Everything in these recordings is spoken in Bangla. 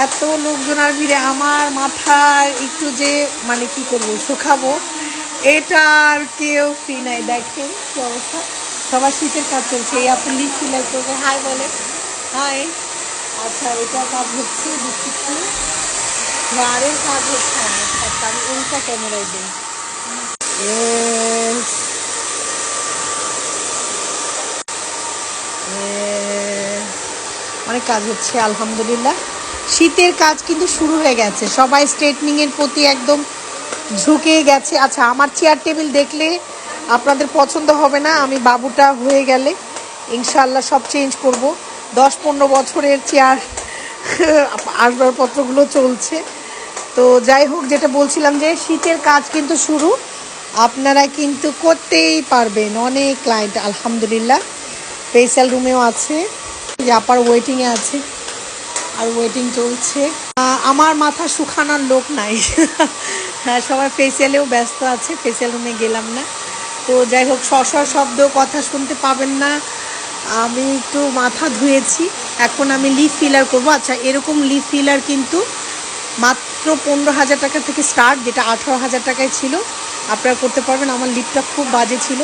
এত লোকজন আর ভিড়ে আমার মাথার একটু যে মানে কি করবো শুকাবো, এটা আর কেউ ফ্রি নাই। দেখেন কি অবস্থা, সবার শীতের কাজ চলছে। এই আপু লিপ ফিলার করবে, হাই বলে হাই। আচ্ছা এটা কাজ হচ্ছে, দেখতেছি ঘরের কাজ হচ্ছে অনেক। আচ্ছা আমি উল্টা ক্যামেরায় দিই। Yes. অনেক কাজ হচ্ছে আলহামদুলিল্লাহ। শীতের কাজ কিন্তু শুরু হয়ে গেছে, সবাই স্ট্রেটনিং এর প্রতি একদম ঝুঁকে গেছে। আচ্ছা আমার চেয়ার টেবিল দেখলে আপনাদের পছন্দ হবে না, আমি বাবুটা হয়ে গেলে ইনশাআল্লাহ সব চেঞ্জ করব। 10-15 বছরের চেয়ার আসবাবপত্রগুলো চলছে। তো যাই হোক, যেটা বলছিলাম যে শীতের কাজ কিন্তু শুরু, আপনারা কিন্তু করতেই পারবেন। অনেক ক্লায়েন্ট আলহামদুলিল্লাহ ফেসিয়াল রুমেও আছে, যে আপার ওয়েটিংয়ে আছে আর ওয়েটিং চলছে। আমার মাথা শুকানোর লোক নাই। হ্যাঁ সবাই ফেসিয়ালেও ব্যস্ত আছে, ফেসিয়াল রুমে গেলাম না। তো যাই হোক, শব্দ কথা শুনতে পাবেন না। আমি একটু মাথা ধুয়েছি, এখন আমি লিপ ফিলার করব। আচ্ছা এরকম লিপ ফিলার কিন্তু মাত্র 15,000 টাকা থেকে স্টার্ট, যেটা 18,000 টাকায় ছিল। আপনারা করতে পারবেন। আমার লিপটা খুব বাজে ছিল,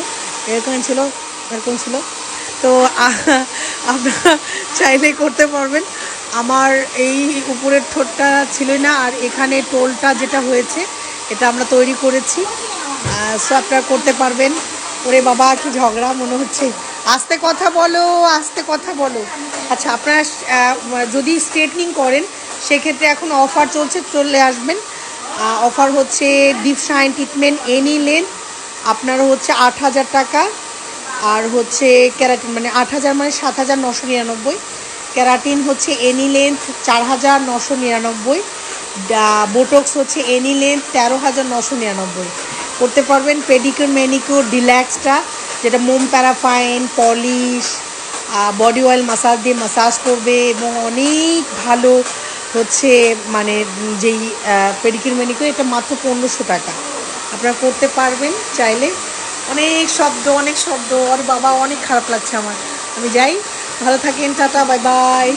এরকম ছিল, এরকম ছিল। তো আপনারা চাইলে করতে পারবেন। আমার এই উপরের ঠোঁটটা ছিল না, আর এখানে টোলটা যেটা হয়েছে এটা আমরা তৈরি করেছি। সো আপনারা করতে পারবেন। ওরে বাবা কি ঝগড়া মনে হচ্ছে, আস্তে কথা বলো, আস্তে কথা বলো। আচ্ছা আপনারা যদি স্ট্রেটনিং করেন সেক্ষেত্রে এখন অফার চলছে, চলে আসবেন। অফার হচ্ছে deep shine treatment any length আপনারও হচ্ছে 8,000 টাকা, আর হচ্ছে ক্যারাটিন মানে 8,000 মানে 7,999। ক্যারাটিন হচ্ছে এনি লেন্থ 4,999। বোটক্স হচ্ছে এনি লেন্থ 13,999 করতে পারবেন। পেডিকিউর ম্যানিকিউর ডিল্যাক্সটা, যেটা মোম প্যারাফাইন পলিশ বডি অয়েল মাসাজ দিয়ে মাসাজ করবে, এবং অনেক ভালো হচ্ছে মানে যেই পেডিকিউর ম্যানিকিউর, এটা মাত্র 1,500 টাকা। আপনারা করতে পারবেন চাইলে। অনেক শব্দ, অনেক শব্দ, আর বাবা অনেক খারাপ লাগছে আমার। আমি যাই, ভালো থাকেন, টাটা, বাই বাই।